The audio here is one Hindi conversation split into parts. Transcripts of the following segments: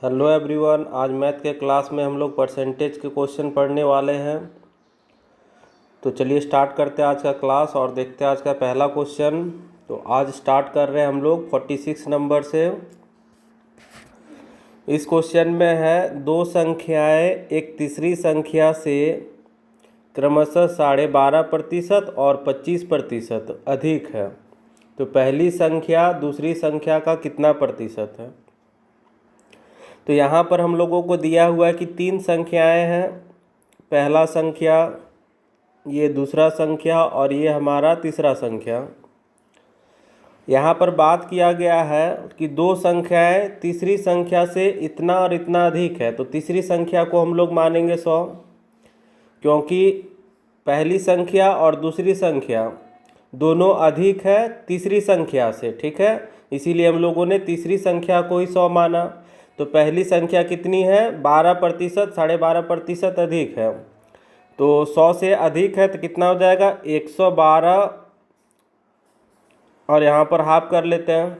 हेलो एवरीवन, आज मैथ के क्लास में हम लोग परसेंटेज के क्वेश्चन पढ़ने वाले हैं। तो चलिए स्टार्ट करते हैं आज का क्लास और देखते हैं आज का पहला क्वेश्चन। तो आज स्टार्ट कर रहे हैं हम लोग 46 नंबर से। इस क्वेश्चन में है दो संख्याएं एक तीसरी संख्या से क्रमशः 12.5% और 25% अधिक है, तो पहली संख्या दूसरी संख्या का कितना प्रतिशत है। तो यहाँ पर हम लोगों को दिया हुआ है कि तीन संख्याएं हैं, पहला संख्या, ये दूसरा संख्या और ये हमारा तीसरा संख्या। यहाँ पर बात किया गया है कि दो संख्याएं तीसरी संख्या से इतना और इतना अधिक है, तो तीसरी संख्या को हम लोग मानेंगे 100, क्योंकि पहली संख्या और दूसरी संख्या दोनों अधिक है तीसरी संख्या से, ठीक है। इसीलिए हम लोगों ने तीसरी संख्या को ही 100 माना। तो पहली संख्या कितनी है, 12%, 12.5% अधिक है, तो 100 से अधिक है तो कितना हो जाएगा 112, और यहाँ पर हाफ कर लेते हैं।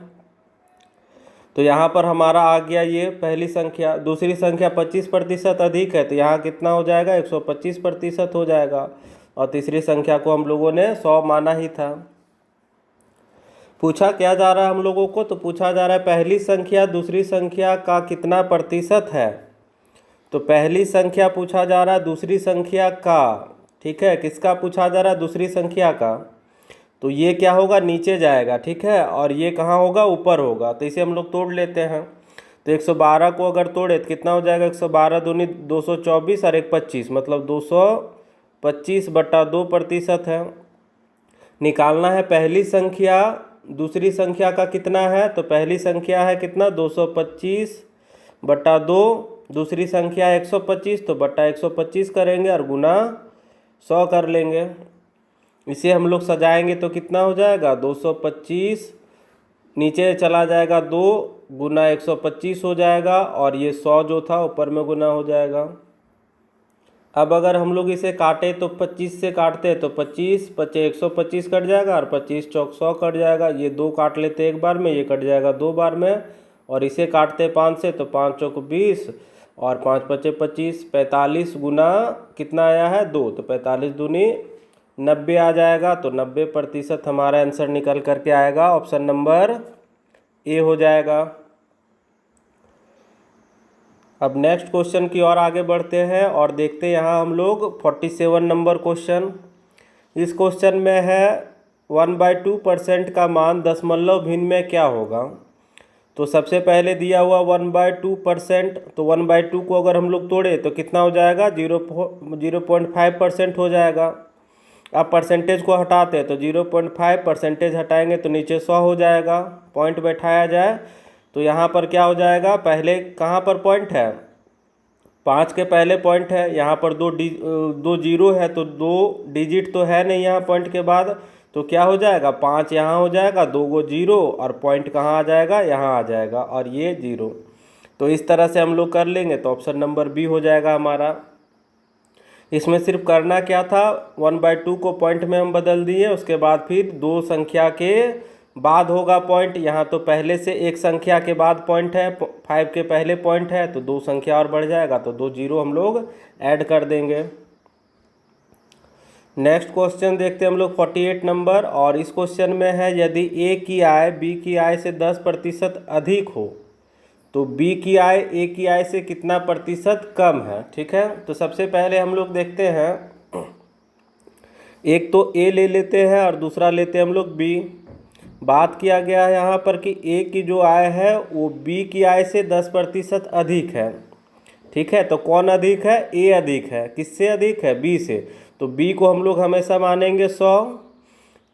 तो यहाँ पर हमारा आ गया ये पहली संख्या। दूसरी संख्या 25% अधिक है, तो यहाँ कितना हो जाएगा 125% हो जाएगा, और तीसरी संख्या को हम लोगों ने 100 माना ही था। पूछा क्या जा रहा है हम लोगों को, तो पूछा जा रहा है पहली संख्या दूसरी संख्या का कितना प्रतिशत है। तो पहली संख्या पूछा जा रहा है दूसरी संख्या का, ठीक है। किसका पूछा जा रहा है, दूसरी संख्या का। तो ये क्या होगा, नीचे जाएगा, ठीक है, और ये कहाँ होगा, ऊपर होगा। तो इसे हम लोग तोड़ लेते हैं। तो 112 को अगर तोड़े तो कितना हो जाएगा, 112 दूनी 224 और 1 25, मतलब 225/2% है। निकालना है पहली संख्या दूसरी संख्या का कितना है। तो पहली संख्या है कितना, 225/2, दूसरी संख्या 125, तो बटा 125 करेंगे और गुना 100 कर लेंगे। इसे हम लोग सजाएंगे तो कितना हो जाएगा, 225 नीचे चला जाएगा 2 गुना 125 हो जाएगा, और ये 100 जो था ऊपर में गुना हो जाएगा। अब अगर हम लोग इसे काटे तो 25 से काटते तो 25 125 कट जाएगा, और 25 चौक 100 कट जाएगा। ये 2 काट लेते एक बार में, ये कट जाएगा 2 बार में, और इसे काटते 5 से तो 5 चौक 20 और 5 पचे 25, 45 गुना कितना आया है 2, तो 45 दूनी 90 आ जाएगा। तो 90% हमारा आंसर निकल करके आएगा, ऑप्शन नंबर ए हो जाएगा। अब नेक्स्ट क्वेश्चन की ओर आगे बढ़ते हैं और देखते हैं यहाँ हम लोग 47 नंबर क्वेश्चन। इस क्वेश्चन में है 1/2% का मान दशमलव भिन्न में क्या होगा। तो सबसे पहले दिया हुआ 1/2%, तो 1/2 को अगर हम लोग तोड़े तो कितना हो जाएगा, 0.5% हो जाएगा। अब परसेंटेज को हटाते हैं तो 0.5 परसेंटेज हटाएंगे तो नीचे 100 हो जाएगा। पॉइंट बैठाया जाए तो यहाँ पर क्या हो जाएगा, पहले कहाँ पर पॉइंट है, 5 के पहले पॉइंट है, यहाँ पर दो जीरो है, तो 2 डिजिट तो है नहीं यहाँ पॉइंट के बाद, तो क्या हो जाएगा 5 यहाँ हो जाएगा, 2 गो जीरो, और पॉइंट कहाँ आ जाएगा, यहाँ आ जाएगा, और ये 0। तो इस तरह से हम लोग कर लेंगे तो ऑप्शन नंबर बी हो जाएगा हमारा। इसमें सिर्फ करना क्या था, 1/2 को पॉइंट में हम बदल दिए, उसके बाद फिर दो संख्या के बाद होगा पॉइंट। यहाँ तो पहले से एक संख्या के बाद पॉइंट है, 5 के पहले पॉइंट है, तो 2 संख्या और बढ़ जाएगा, तो 2 जीरो हम लोग ऐड कर देंगे। नेक्स्ट क्वेश्चन देखते हैं हम लोग 48 नंबर, और इस क्वेश्चन में है यदि ए की आय बी की आय से 10% अधिक हो तो बी की आय ए की आय से कितना प्रतिशत कम है, ठीक है। तो सबसे पहले हम लोग देखते हैं, एक तो ए ले लेते हैं और दूसरा लेते हैं हम लोग बी। बात किया गया है यहाँ पर कि ए की जो आय है वो बी की आय से 10% अधिक है, ठीक है। तो कौन अधिक है, ए अधिक है। किससे अधिक है, बी से। तो बी को हम लोग हमेशा मानेंगे 100,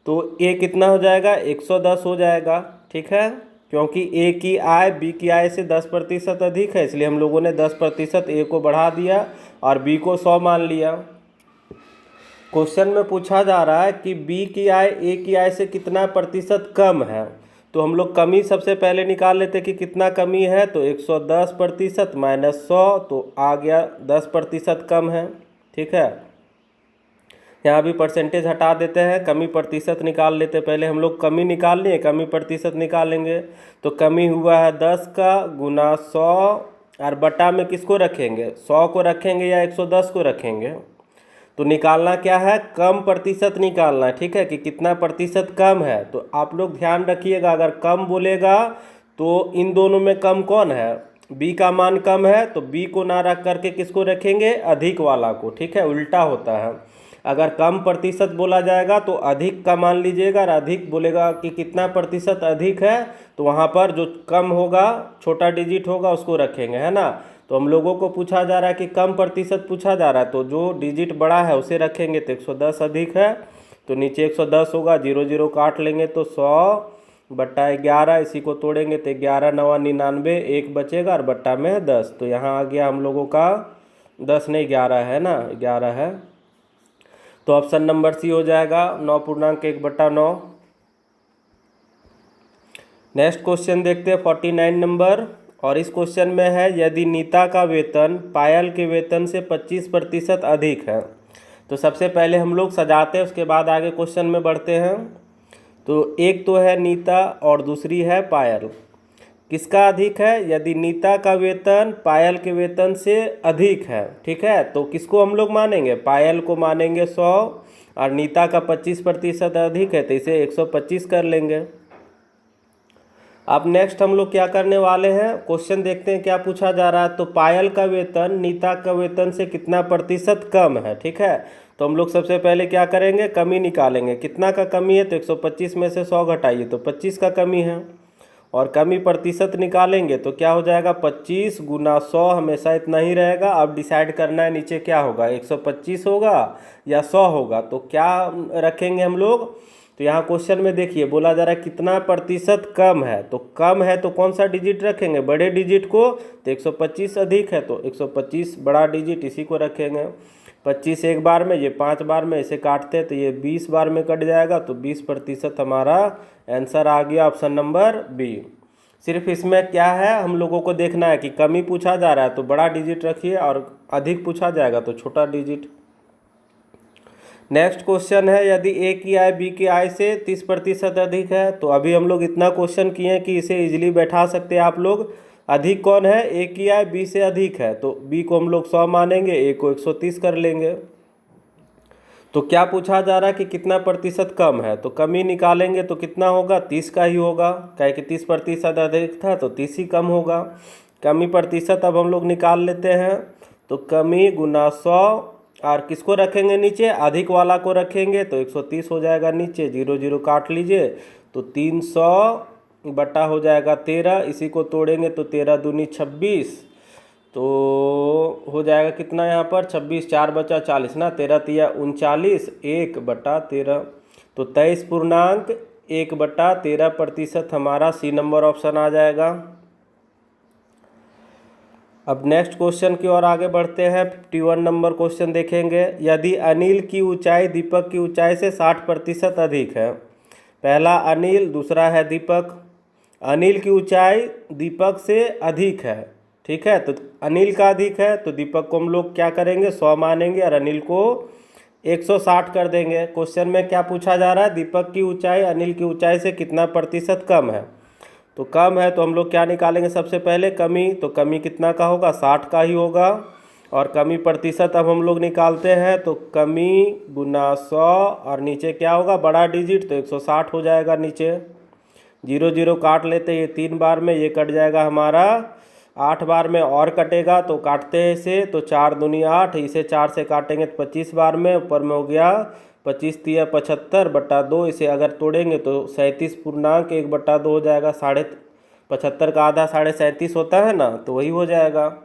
तो ए कितना हो जाएगा 110 हो जाएगा, ठीक है, क्योंकि ए की आय बी की आय से 10% अधिक है, इसलिए हम लोगों ने 10% ए को बढ़ा दिया और बी को 100 मान लिया। क्वेश्चन में पूछा जा रहा है कि बी की आय ए की आय से कितना प्रतिशत कम है, तो हम लोग कमी सबसे पहले निकाल लेते कि कितना कमी है। तो 110% माइनस 100, तो आ गया 10% कम है, ठीक है। यहाँ भी परसेंटेज हटा देते हैं, कमी प्रतिशत निकाल लेते। पहले हम लोग कमी निकाल लिए, कमी प्रतिशत निकालेंगे। तो कमी हुआ है 10 का गुना 100 और बटा में किसको रखेंगे, 100 को रखेंगे या 110 को रखेंगे। तो निकालना क्या है, कम प्रतिशत निकालना है, ठीक है, कि कितना प्रतिशत कम है। तो आप लोग ध्यान रखिएगा, अगर कम बोलेगा तो इन दोनों में कम कौन है, बी का मान कम है, तो बी को ना रख करके किसको रखेंगे, अधिक वाला को, ठीक है, उल्टा होता है। अगर कम प्रतिशत बोला जाएगा तो अधिक का मान लीजिएगा, और अधिक बोलेगा कि कितना प्रतिशत अधिक है, तो वहाँ पर जो कम होगा, छोटा डिजिट होगा, उसको रखेंगे, है ना। तो हम लोगों को पूछा जा रहा है कि कम प्रतिशत पूछा जा रहा है, तो जो डिजिट बड़ा है उसे रखेंगे। तो 110 अधिक है तो नीचे 110 होगा, 0 0 काट लेंगे तो 100/11, इसी को तोड़ेंगे तो 11 9 99, 1 बचेगा और बट्टा में 10। तो यहाँ आ गया हम लोगों का 10 नहीं 11 है ना, 11 है। तो ऑप्शन नंबर सी हो जाएगा 9.1/9। नेक्स्ट क्वेश्चन देखते हैं 49 नंबर, और इस क्वेश्चन में है यदि नीता का वेतन पायल के वेतन से 25% अधिक है। तो सबसे पहले हम लोग सजाते हैं, उसके बाद आगे क्वेश्चन में बढ़ते हैं। तो एक तो है नीता और दूसरी है पायल, किसका अधिक है, यदि नीता का वेतन पायल के वेतन से अधिक है, ठीक है, तो किसको हम लोग मानेंगे, पायल को मानेंगे 100, और नीता का 25% अधिक है तो इसे 125 कर लेंगे। अब नेक्स्ट हम लोग क्या करने वाले हैं, क्वेश्चन देखते हैं क्या पूछा जा रहा है। तो पायल का वेतन नीता का वेतन से कितना प्रतिशत कम है, ठीक है। तो हम लोग सबसे पहले क्या करेंगे, कमी निकालेंगे, कितना का कमी है, तो 125 में से 100 घटाइए तो 25 का कमी है, और कमी प्रतिशत निकालेंगे तो क्या हो जाएगा, 25 गुना 100, हमेशा इतना ही रहेगा। अब डिसाइड करना है नीचे क्या होगा, 125 होगा या 100 होगा। तो क्या रखेंगे हम लोग, तो यहाँ क्वेश्चन में देखिए बोला जा रहा है कितना प्रतिशत कम है, तो कम है तो कौन सा डिजिट रखेंगे, बड़े डिजिट को। तो 125 अधिक है तो 125 बड़ा डिजिट, इसी को रखेंगे। 25 एक बार में, ये 5 बार में, इसे काटते हैं तो ये 20 बार में कट जाएगा, तो 20% हमारा आंसर आ गया, ऑप्शन नंबर बी। सिर्फ इसमें क्या है, हम लोगों को देखना है कि कमी पूछा जा रहा है तो बड़ा डिजिट रखिए, और अधिक पूछा जाएगा तो छोटा डिजिट। नेक्स्ट क्वेश्चन है यदि ए की आय बी की आय से 30% अधिक है। तो अभी हम लोग इतना क्वेश्चन किए हैं कि इसे इजीली बैठा सकते हैं आप लोग। अधिक कौन है, ए की आय बी से अधिक है, तो बी को हम लोग 100 मानेंगे, ए को 130 कर लेंगे। तो क्या पूछा जा रहा है कि कितना प्रतिशत कम है, तो कमी निकालेंगे तो कितना होगा, 30 का ही होगा, क्या कि 30% अधिक था तो 30 ही कम होगा। कमी प्रतिशत अब हम लोग निकाल लेते हैं, तो कमी गुना 100, और किसको रखेंगे नीचे, अधिक वाला को रखेंगे तो 130 हो जाएगा नीचे, 0 0 काट लीजिए तो 300 बटा हो जाएगा 13, इसी को तोड़ेंगे तो 13 दूनी 26, तो हो जाएगा कितना यहाँ पर 26, 4 बचा 40 ना, 13 तिया 39, 1/13, तो 23.1/13% हमारा सी नंबर ऑप्शन आ जाएगा। अब नेक्स्ट क्वेश्चन की ओर आगे बढ़ते हैं, 51 नंबर क्वेश्चन देखेंगे। यदि अनिल की ऊंचाई दीपक की ऊंचाई से 60% अधिक है, पहला अनिल दूसरा है दीपक। अनिल की ऊंचाई दीपक से अधिक है, ठीक है, तो अनिल का अधिक है तो दीपक को हम लोग क्या करेंगे, 100 मानेंगे, और अनिल को 160 कर देंगे। क्वेश्चन में क्या पूछा जा रहा है, दीपक की ऊंचाई अनिल की ऊंचाई से कितना प्रतिशत कम है। तो कम है तो हम लोग क्या निकालेंगे, सबसे पहले कमी, तो कमी कितना का होगा, 60 का ही होगा। और कमी प्रतिशत अब हम लोग निकालते हैं, तो कमी गुना 100, और नीचे क्या होगा, बड़ा डिजिट, तो 160 हो जाएगा नीचे। 0 0 काट लेते, ये 3 बार में, ये कट जाएगा हमारा 8 बार में, और कटेगा तो काटते हैं इसे, तो 4 दूनी 8, इसे 4 से काटेंगे तो 25 बार में, ऊपर में हो गया 25 तिया 75/2, इसे अगर तोड़ेंगे तो 37.1/2 हो जाएगा। 75 का आधा 37.5 होता है ना, तो वही हो जाएगा,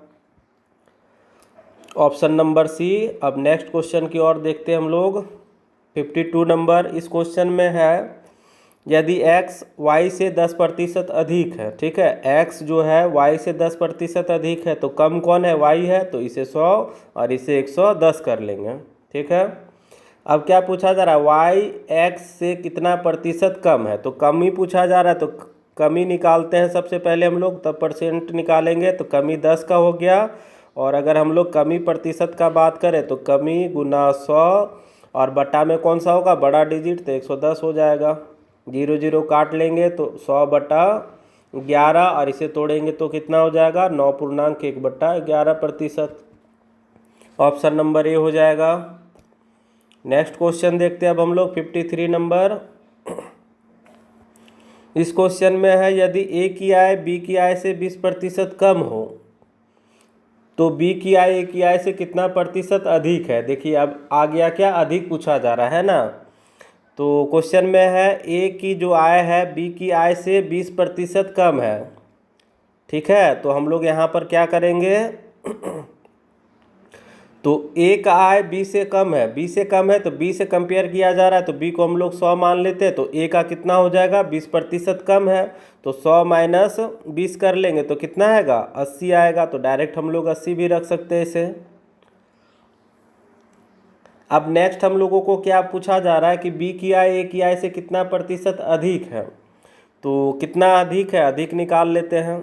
ऑप्शन नंबर सी। अब नेक्स्ट क्वेश्चन की ओर देखते हैं हम लोग, 52 नंबर। इस क्वेश्चन में है यदि x y से 10% अधिक है, ठीक है, x जो है y से 10% अधिक है, तो कम कौन है, y है, तो इसे 100 और इसे 110 कर लेंगे, ठीक है। अब क्या पूछा जा रहा है, y x से कितना प्रतिशत कम है, तो कम ही पूछा जा रहा है, तो कमी निकालते हैं सबसे पहले हम लोग, तब परसेंट निकालेंगे, तो कमी 10 का हो गया। और अगर हम लोग कमी प्रतिशत का बात करें तो कमी गुना 100, और बटा में कौन सा होगा, बड़ा डिजिट, तो 110 हो जाएगा। 0 0 काट लेंगे तो 100 बटा 11 और इसे तोड़ेंगे तो कितना हो जाएगा 9.1/11%। ऑप्शन नंबर ए हो जाएगा। नेक्स्ट क्वेश्चन देखते हैं अब हम लोग 53 नंबर। इस क्वेश्चन में है यदि ए की आय बी की आय से 20% कम हो तो बी की आय ए की आय से कितना प्रतिशत अधिक है। देखिए अब आ गया क्या, अधिक पूछा जा रहा है ना। तो क्वेश्चन में है ए की जो आय है बी की आय से 20% कम है। ठीक है, तो हम लोग यहाँ पर क्या करेंगे तो ए का आय बी से कम है, बी से कम है तो बी से कंपेयर किया जा रहा है तो बी को हम लोग 100 मान लेते हैं। तो ए का कितना हो जाएगा 20% कम है तो 100 माइनस 20 कर लेंगे तो कितना आएगा 80 आएगा। तो डायरेक्ट हम लोग 80 भी रख सकते हैं इसे। अब नेक्स्ट हम लोगों को क्या पूछा जा रहा है कि बी की आय ए की आय से कितना प्रतिशत अधिक है। तो कितना अधिक है, अधिक निकाल लेते हैं।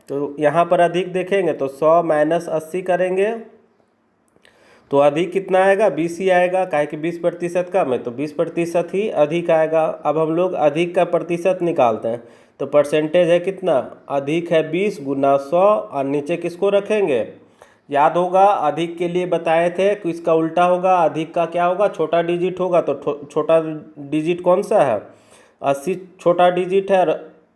तो यहाँ पर अधिक देखेंगे तो 100 माइनस 80 करेंगे तो अधिक कितना आएगा 20 ही आएगा, काहे कि 20% कम है तो 20% ही अधिक आएगा। अब हम लोग अधिक का प्रतिशत निकालते हैं तो परसेंटेज है कितना, अधिक है 20 गुना 100 और नीचे किसको रखेंगे, याद होगा अधिक के लिए बताए थे कि इसका उल्टा होगा, अधिक का क्या होगा छोटा डिजिट होगा। तो छोटा डिजिट कौन सा है 80 छोटा डिजिट है और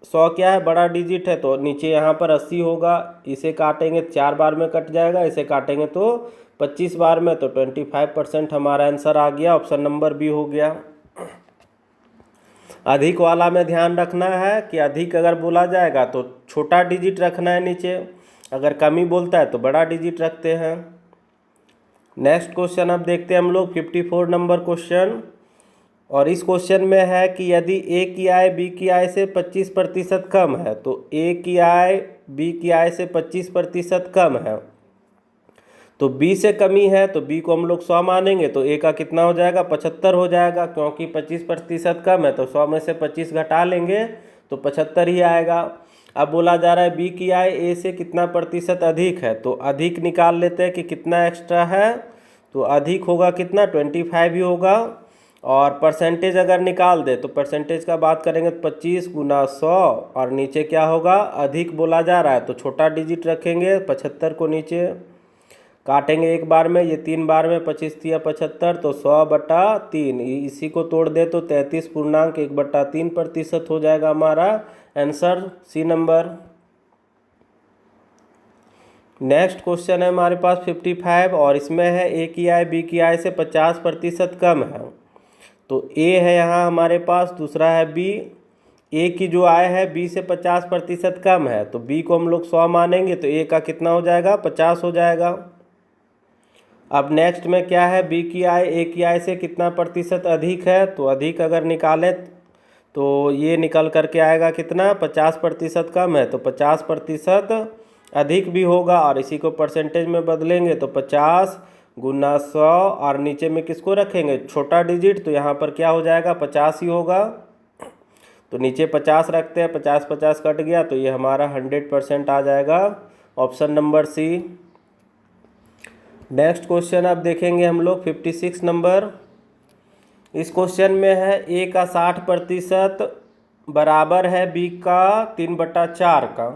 100 क्या है बड़ा डिजिट है। तो नीचे यहाँ पर 80 होगा, इसे काटेंगे 4 बार में कट जाएगा, इसे काटेंगे तो 25 बार में। तो 25% हमारा आंसर आ गया, ऑप्शन नंबर बी हो गया। अधिक वाला में ध्यान रखना है कि अधिक अगर बोला जाएगा तो छोटा डिजिट रखना है नीचे, अगर कमी बोलता है तो बड़ा डिजिट रखते हैं। नेक्स्ट क्वेश्चन अब देखते हैं हम लोग 54 नंबर क्वेश्चन। और इस क्वेश्चन में है कि यदि ए की आय बी की आय से 25% कम है तो ए की आय बी की आय से 25% कम है तो बी से कमी है तो बी को हम लोग 100 मानेंगे तो ए का कितना हो जाएगा 75 हो जाएगा, क्योंकि 25% कम है तो 100 में से 25 घटा लेंगे तो 75 ही आएगा। अब बोला जा रहा है बी की आय ए से कितना प्रतिशत अधिक है, तो अधिक निकाल लेते हैं कि कितना एक्स्ट्रा है। तो अधिक होगा कितना 25 ही होगा। और परसेंटेज अगर निकाल दे तो परसेंटेज का बात करेंगे तो 25 गुना 100 और नीचे क्या होगा अधिक बोला जा रहा है तो छोटा डिजिट रखेंगे 75 को नीचे काटेंगे एक बार में, ये 3 बार में 25 या 75 तो 100/3 इसी को तोड़ दे तो 33.1/3% हो जाएगा हमारा answer C number. Next question है हमारे पास 55 और इसमें है ए की आय बी की आय से 50% कम है। तो ए है यहाँ हमारे पास, दूसरा है बी। ए की जो आय है बी से 50% कम है तो बी को हम लोग 100 मानेंगे तो ए का कितना हो जाएगा 50 हो जाएगा। अब नेक्स्ट में क्या है बी की आय ए की आय से कितना प्रतिशत अधिक है, तो अधिक अगर निकालें तो ये निकल करके आएगा कितना 50% कम है तो 50% अधिक भी होगा और इसी को परसेंटेज में बदलेंगे तो 50 गुना 100 और नीचे में किसको रखेंगे छोटा डिजिट, तो यहाँ पर क्या हो जाएगा 50 ही होगा। तो नीचे 50 रखते हैं, 50 कट गया तो ये हमारा 100% आ जाएगा, option number C. Next question अब देखेंगे हम लोग 56 नंबर। इस क्वेश्चन में है ए का 60% बराबर है बी का 3/4 का,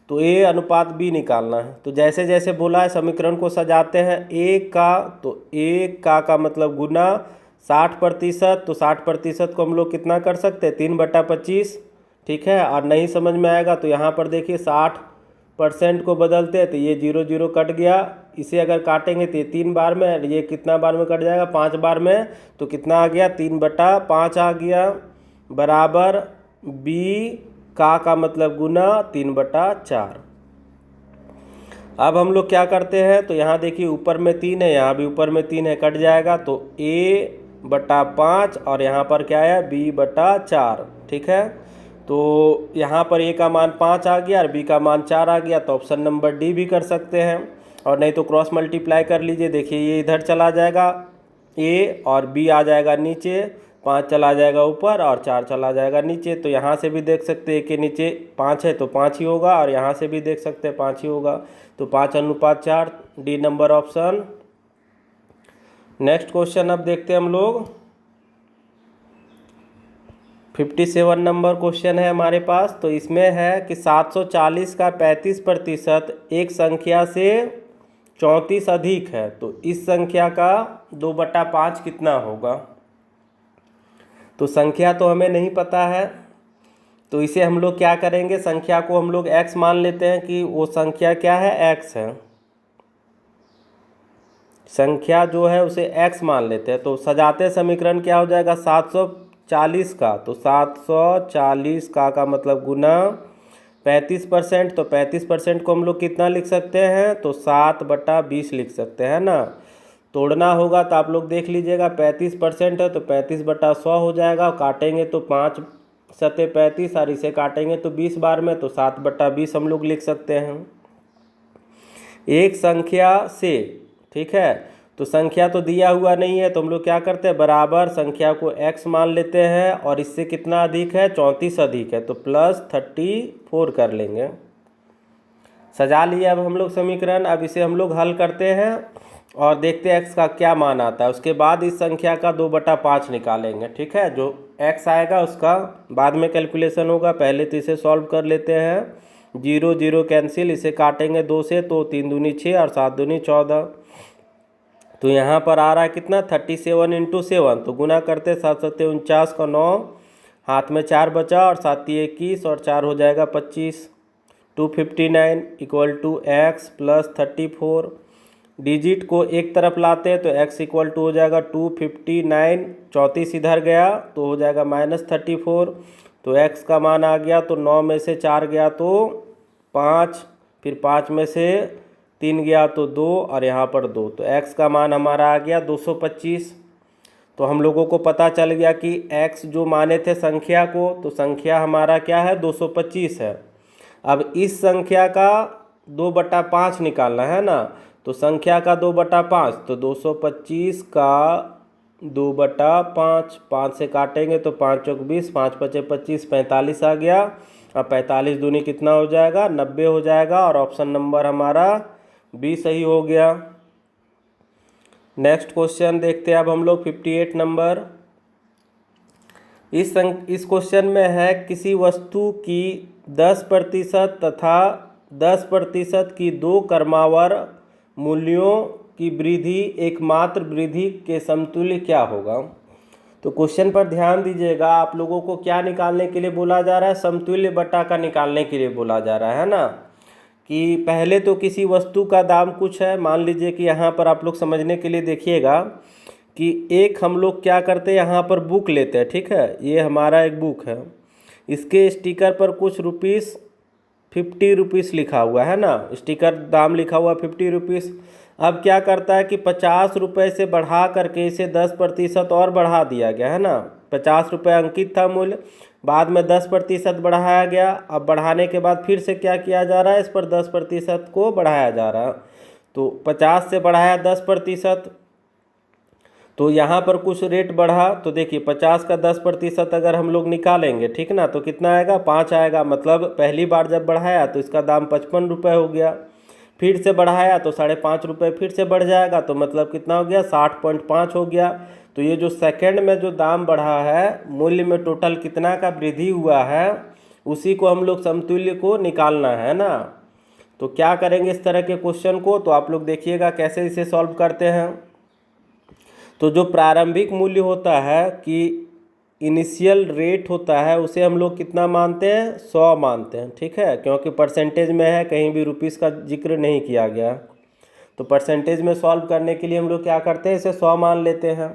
तो ए अनुपात बी निकालना है। तो जैसे जैसे बोला है समीकरण को सजाते हैं। ए का तो ए का मतलब गुना 60%, तो 60% को हम लोग कितना कर सकते हैं 3/25, ठीक है। और नहीं समझ में आएगा तो यहाँ पर देखिए 60% को बदलते हैं तो ये 0 0 कट गया, इसे अगर काटेंगे तो ये 3 बार में, ये कितना बार में कट जाएगा 5 बार में, तो कितना आ गया 3/5 आ गया बराबर बी का मतलब गुना 3/4। अब हम लोग क्या करते हैं तो यहाँ देखिए ऊपर में 3 है, यहाँ भी ऊपर में 3 है, कट जाएगा तो a/5 और यहाँ पर क्या है b/4, ठीक है। तो यहाँ पर a का मान 5 आ गया और b का मान 4 आ गया, तो ऑप्शन नंबर डी भी कर सकते हैं। और नहीं तो क्रॉस मल्टीप्लाई कर लीजिए, देखिए ये इधर चला जाएगा a और b आ जाएगा नीचे, 5 चला जाएगा ऊपर और 4 चला जाएगा नीचे। तो यहाँ से भी देख सकते हैं कि नीचे 5 है तो 5 ही होगा और यहाँ से भी देख सकते हैं 5 ही होगा, तो 5:4 D number option. Next question अब देखते हैं हम लोग 57 नंबर क्वेश्चन है हमारे पास। तो इसमें है कि 740 का 35% एक संख्या से 34 अधिक है, तो इस संख्या का 2/5 कितना होगा। तो संख्या तो हमें नहीं पता है, तो इसे हम लोग क्या करेंगे, संख्या को हम लोग x मान लेते हैं कि वो संख्या क्या है, x है। संख्या जो है उसे x मान लेते हैं। तो सजाते समीकरण क्या हो जाएगा, 740 का, तो 740 का मतलब गुना 35%, तो 35% को हम लोग कितना लिख सकते हैं, तो 7/20 लिख सकते हैं ना। तोड़ना होगा तो आप लोग देख लीजिएगा, 35% है तो 35/100 हो जाएगा। काटेंगे तो 5 सते 35 और इसे काटेंगे तो 20 बार में, तो 7/20 हम लोग लिख सकते हैं। एक संख्या से, ठीक है, तो संख्या तो दिया हुआ नहीं है, तो हम लोग क्या करते हैं, बराबर संख्या को x मान लेते हैं और इससे कितना अधिक है, 34 अधिक है, तो +34 कर लेंगे। सजा लिए अब हम लोग समीकरण। अब इसे हम लोग हल करते हैं और देखते हैं x का क्या मान आता है। उसके बाद इस संख्या का 2/5 निकालेंगे, ठीक है। जो x आएगा उसका बाद में कैलकुलेशन होगा, पहले तो इसे सॉल्व कर लेते हैं। 0 0 कैंसिल, इसे काटेंगे 2 से, तो 3 दूनी 6 और 7 दूनी 14। तो यहाँ पर आ रहा है कितना, 37 × 7, तो गुना करते 7 7 49 का 9, हाथ में 4 बचा और 7 21 और 4 हो जाएगा 25। 259 = x + 34। डिजिट को एक तरफ लाते हैं तो x = हो जाएगा 259, 34 इधर गया तो हो जाएगा -34। तो x का मान आ गया, तो 9 में से 4 गया तो 5, फिर 5 में से 3 गया तो 2 और यहाँ पर 2, तो x का मान हमारा आ गया 225। तो हम लोगों को पता चल गया कि x जो माने थे संख्या को, तो संख्या हमारा क्या है, 225 है। अब इस संख्या का 2/5 निकालना है ना, तो संख्या का 2/5, तो 225 का 2/5, 5 से काटेंगे तो 5 चौक 20, 5 पचे 25, 45 आ गया। अब 45 दूनी कितना हो जाएगा, 90 हो जाएगा, और ऑप्शन नंबर हमारा बी सही हो गया। नेक्स्ट क्वेश्चन देखते हैं अब हम लोग 58 नंबर। इस क्वेश्चन में है, किसी वस्तु की 10% तथा 10% की दो क्रमवार मूल्यों की वृद्धि एकमात्र वृद्धि के समतुल्य क्या होगा। तो क्वेश्चन पर ध्यान दीजिएगा, आप लोगों को क्या निकालने के लिए बोला जा रहा है, समतुल्य बटा का निकालने के लिए बोला जा रहा है ना। कि पहले तो किसी वस्तु का दाम कुछ है, मान लीजिए कि यहाँ पर आप लोग समझने के लिए देखिएगा कि एक हम लोग क्या करते हैं, यहाँ पर बुक लेते हैं, ठीक है, ये हमारा एक बुक है, इसके स्टिकर पर कुछ ₹50 लिखा हुआ है ना, स्टिकर दाम लिखा हुआ 50 रुपीज़। अब क्या करता है कि 50 रुपये से बढ़ा करके इसे 10% और बढ़ा दिया गया है ना। 50 रुपये अंकित था मूल्य, बाद में 10% बढ़ाया गया। अब बढ़ाने के बाद फिर से क्या किया जा रहा है, इस पर 10% को बढ़ाया जा रहा है। तो 50 से बढ़ाया 10%, तो यहाँ पर कुछ रेट बढ़ा। तो देखिए 50 का 10% अगर हम लोग निकालेंगे, ठीक ना, तो कितना आएगा, 5 आएगा। मतलब पहली बार जब बढ़ाया तो इसका दाम 55 रुपये हो गया, फिर से बढ़ाया तो 5.5 रुपये फिर से बढ़ जाएगा, तो मतलब कितना हो गया, 60.5 हो गया। तो ये जो सेकंड में जो दाम बढ़ा है, मूल्य में टोटल कितना का वृद्धि हुआ है, उसी को हम लोग समतुल्य को निकालना है ना। तो क्या करेंगे इस तरह के क्वेश्चन को, तो आप लोग देखिएगा कैसे इसे सॉल्व करते हैं। तो जो प्रारंभिक मूल्य होता है कि इनिशियल रेट होता है, उसे हम लोग कितना मानते हैं, 100 मानते हैं, ठीक है, क्योंकि परसेंटेज में है, कहीं भी रुपीस का जिक्र नहीं किया गया। तो परसेंटेज में सॉल्व करने के लिए हम लोग क्या करते हैं, इसे 100 मान लेते हैं।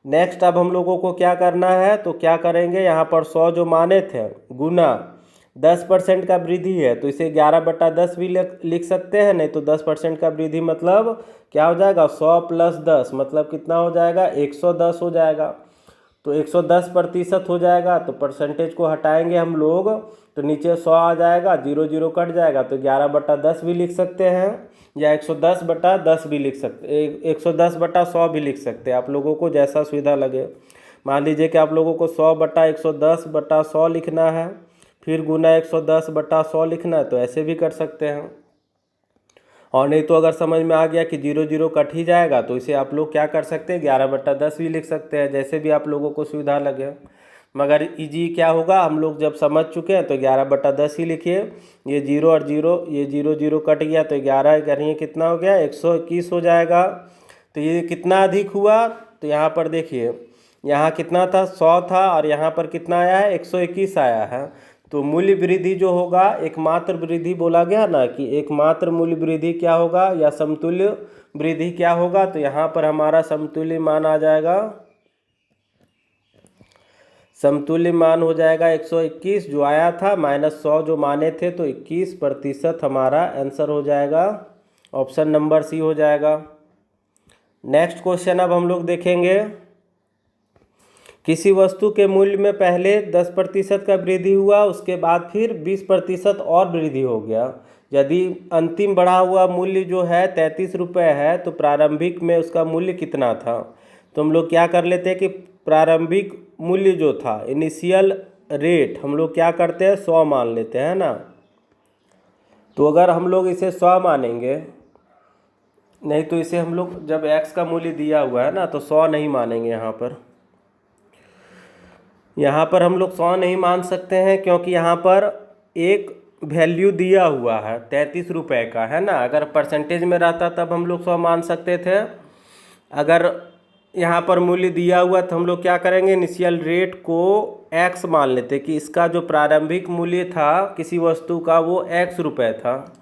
नेक्स्ट अब हम लोगों को क्या करना है, तो क्या करेंगे, यहाँ पर 100 जो माने थे गुना 10% का वृद्धि है, तो इसे 11/10 भी लिख सकते हैं। नहीं तो 10% का वृद्धि मतलब क्या हो जाएगा, 100 + 10 मतलब कितना हो जाएगा, 110 हो जाएगा। तो 110% हो जाएगा। तो परसेंटेज को हटाएंगे हम लोग, तो नीचे 100 आ जाएगा, 0 0 कट जाएगा, तो 11/10 भी लिख सकते हैं, या 110/10 भी लिख सकते, 110/100 भी लिख सकते हैं, आप लोगों को जैसा सुविधा लगे। मान लीजिए कि आप लोगों को 100/110/100 लिखना है, फिर गुना 110/100 लिखना है, तो ऐसे भी कर सकते हैं। और नहीं तो अगर समझ में आ गया कि 0 0 कट ही जाएगा, तो इसे आप लोग क्या कर सकते हैं, 11/10 भी लिख सकते हैं, जैसे भी आप लोगों को सुविधा लगे। मगर इजी क्या होगा, हम लोग जब समझ चुके हैं तो 11/10 ही लिखिए। ये 0 और 0, ये 0 0 कट गया तो 11 करिए कितना हो गया, 121 हो जाएगा। तो ये कितना अधिक हुआ, तो यहाँ पर देखिए यहाँ कितना था, 100 था, और यहाँ पर कितना आया है, 121 आया है। तो मूल्य वृद्धि जो होगा, एकमात्र वृद्धि बोला गया ना कि एकमात्र मूल्य वृद्धि क्या होगा या समतुल्य वृद्धि क्या होगा, तो यहाँ पर हमारा समतुल्य मान आ जाएगा, समतुल्य मान हो जाएगा 121 जो आया था माइनस 100 जो माने थे, तो 21% हमारा आंसर हो जाएगा, ऑप्शन नंबर सी हो जाएगा। नेक्स्ट क्वेश्चन अब हम लोग देखेंगे, किसी वस्तु के मूल्य में पहले 10% का वृद्धि हुआ, उसके बाद फिर 20% और वृद्धि हो गया। यदि अंतिम बढ़ा हुआ मूल्य जो है 33 रुपये है, तो प्रारंभिक में उसका मूल्य कितना था। तो हम लोग क्या कर लेते हैं कि प्रारंभिक मूल्य जो था, इनिशियल रेट, हम लोग क्या करते हैं 100 मान लेते हैं ना। तो अगर हम लोग इसे 100 मानेंगे, नहीं तो इसे हम लोग जब x का मूल्य दिया हुआ है ना तो 100 नहीं मानेंगे। यहाँ पर हम लोग 100 नहीं मान सकते हैं, क्योंकि यहाँ पर एक वैल्यू दिया हुआ है 33 रुपये का, है ना। अगर परसेंटेज में रहता तब हम लोग 100 मान सकते थे। अगर यहाँ पर मूल्य दिया हुआ तो हम लोग क्या करेंगे, इनिशियल रेट को x मान लेते कि इसका जो प्रारंभिक मूल्य था किसी वस्तु का वो x रुपये था।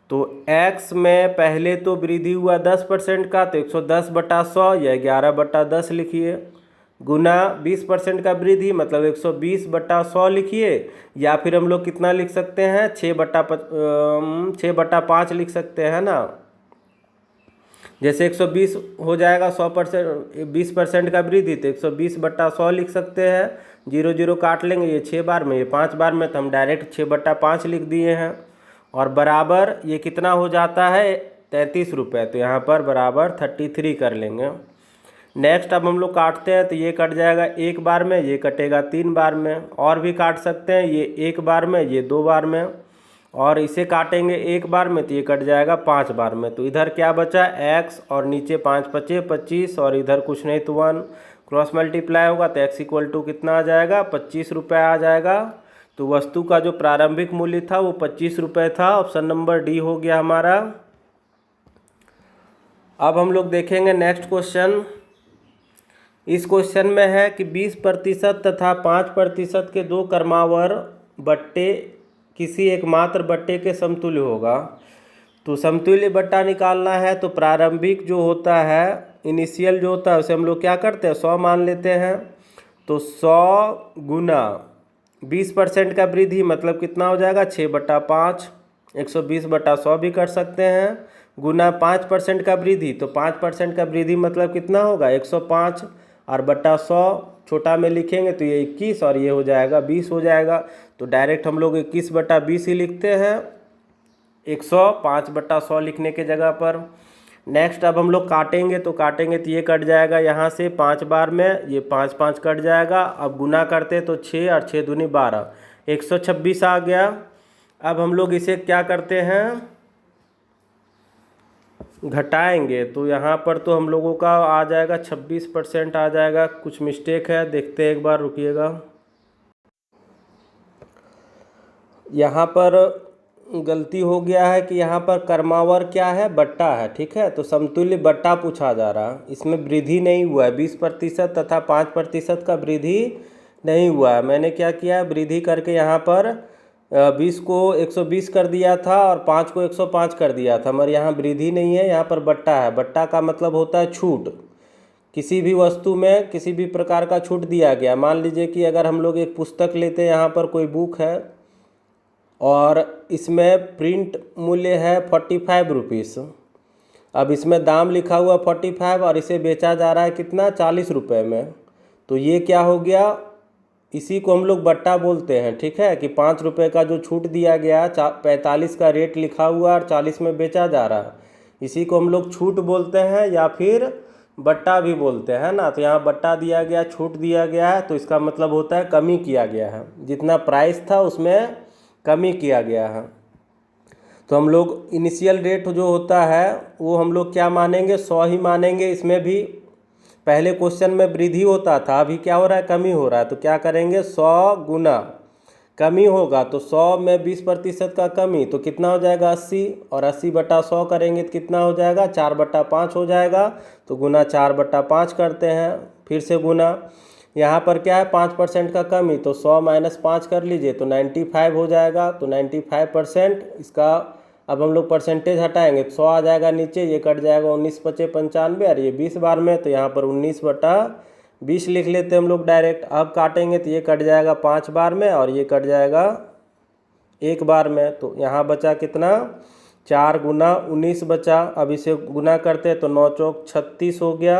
तो x में पहले तो वृद्धि हुआ 10% का, तो 110/100 या 11/10 लिखिए, गुना 20% का वृद्धि मतलब 120/100 लिखिए, या फिर हम लोग कितना लिख सकते हैं 6/5 लिख सकते हैं ना। जैसे 120 हो जाएगा 100%, 20% का वृद्धि, तो 120/100 लिख सकते हैं। 0 0 काट लेंगे, ये 6 बार में, ये 5 बार में, तो हम डायरेक्ट 6/5 लिख दिए हैं। और बराबर ये कितना हो जाता है 33 रुपये, तो यहाँ पर बराबर 33 कर लेंगे। नेक्स्ट अब हम लोग काटते हैं, तो ये कट जाएगा 1 बार में, ये कटेगा 3 बार में, और भी काट सकते हैं, ये 1 बार में, ये 2 बार में, और इसे काटेंगे 1 बार में तो ये कट जाएगा 5 बार में। तो इधर क्या बचा x, और नीचे 5 5 25, और इधर कुछ नहीं तो 1, क्रॉस मल्टीप्लाई होगा तो x इक्वल टू कितना आ जाएगा 25 रुपये आ जाएगा। तो वस्तु का जो प्रारंभिक मूल्य था वो 25 रुपये था, ऑप्शन नंबर डी हो गया हमारा। अब हम लोग देखेंगे नेक्स्ट क्वेश्चन। इस क्वेश्चन में है कि 20% तथा 5% के दो क्रमावर बट्टे किसी एकमात्र बट्टे के समतुल्य होगा। तो समतुल्य बट्टा निकालना है, तो प्रारंभिक जो होता है, इनिशियल जो होता है, उसे हम लोग क्या करते हैं 100 मान लेते हैं। तो 100 गुना 20% का वृद्धि मतलब कितना हो जाएगा 6/5, 120/100 भी कर सकते हैं, गुना 5% का वृद्धि, तो 5% का वृद्धि मतलब कितना होगा 105, और बट्टा 100 छोटा में लिखेंगे तो ये 21, और ये हो जाएगा 20 हो जाएगा। तो डायरेक्ट हम लोग 21/20 ही लिखते हैं, 105/100 लिखने के जगह पर। नेक्स्ट अब हम लोग काटेंगे, तो ये कट जाएगा यहाँ से 5 बार में, ये 5 5 कट जाएगा। अब गुना करते तो 6 और 6 दूनी 12, 126 आ गया। अब हम लोग इसे क्या करते हैं घटाएंगे, तो यहाँ पर तो हम लोगों का आ जाएगा 26% आ जाएगा, कुछ मिस्टेक है, देखते हैं एक बार, रुकिएगा। यहाँ पर गलती हो गया है कि यहाँ पर कर्मावर क्या है बट्टा है, ठीक है। तो समतुल्य बट्टा पूछा जा रहा है, इसमें वृद्धि नहीं हुआ है, 20% तथा 5% का वृद्धि नहीं हुआ है। मैंने क्या किया है वृद्धि करके यहाँ पर 20 को 120 कर दिया था और 5 को 105 कर दिया था, मगर यहाँ वृद्धि नहीं है, यहाँ पर बट्टा है। बट्टा का मतलब होता है छूट, किसी भी वस्तु में किसी भी प्रकार का छूट दिया गया। मान लीजिए कि अगर हम लोग एक पुस्तक लेते हैं, यहाँ पर कोई बुक है और इसमें प्रिंट मूल्य है 45 रुपीज़, अब इसमें दाम लिखा हुआ 45 और इसे बेचा जा रहा है कितना 40 रुपये में, तो ये क्या हो गया, इसी को हम लोग बट्टा बोलते हैं, ठीक है। कि 5 रुपये का जो छूट दिया गया, 45 का रेट लिखा हुआ और 40 में बेचा जा रहा है, इसी को हम लोग छूट बोलते हैं या फिर बट्टा भी बोलते हैं ना। तो यहाँ बट्टा दिया गया, छूट दिया गया है, तो इसका मतलब होता है कमी किया गया है, जितना प्राइस था उसमें कमी किया गया है। तो हम लोग इनिशियल रेट जो होता है वो हम लोग क्या मानेंगे 100 ही मानेंगे, इसमें भी पहले क्वेश्चन में वृद्धि होता था, अभी क्या हो रहा है, कमी हो रहा है। तो क्या करेंगे, 100 गुना कमी होगा तो 100 में 20% का कमी, तो कितना हो जाएगा 80, और 80/100 करेंगे तो कितना हो जाएगा 4/5 हो जाएगा। तो गुना 4/5 करते हैं, फिर से गुना। यहाँ पर क्या है 5% का कमी, तो 100 - 5 कर लीजिए तो 95 हो जाएगा। तो 95% इसका अब हम लोग परसेंटेज हटाएंगे तो 100 आ जाएगा नीचे, ये कट जाएगा 19×5 = 95 और ये 20 बार में, तो यहाँ पर 19/20 लिख लेते हम लोग डायरेक्ट। अब काटेंगे तो ये कट जाएगा 5 बार में और ये कट जाएगा 1 बार में। तो यहाँ बचा कितना, 4 गुना 19 बचा। अब इसे गुना करते तो 9 चौक 36 हो गया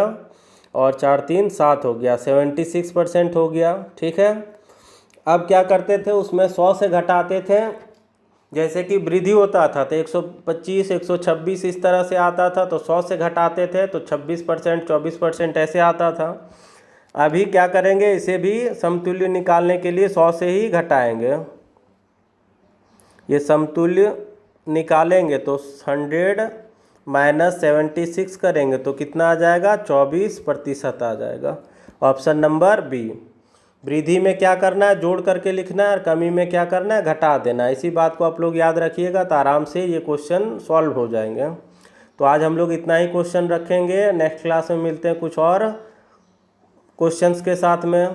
और 4 3 7 हो गया, 76% हो गया। ठीक है, अब क्या करते थे, उसमें 100 से घटाते थे। जैसे कि वृद्धि होता था तो 125 126 इस तरह से आता था, तो 100 से घटाते थे तो 26% 24% ऐसे आता था। अभी क्या करेंगे, इसे भी समतुल्य निकालने के लिए 100 से ही घटाएंगे। ये समतुल्य निकालेंगे तो 100 - 76 करेंगे तो कितना आ जाएगा, 24% आ जाएगा। Option number B. वृद्धि में क्या करना है, जोड़ करके लिखना है, और कमी में क्या करना है, घटा देना है। इसी बात को आप लोग याद रखिएगा तो आराम से ये क्वेश्चन सॉल्व हो जाएंगे। तो आज हम लोग इतना ही क्वेश्चन रखेंगे, नेक्स्ट क्लास में मिलते हैं कुछ और क्वेश्चंस के साथ में।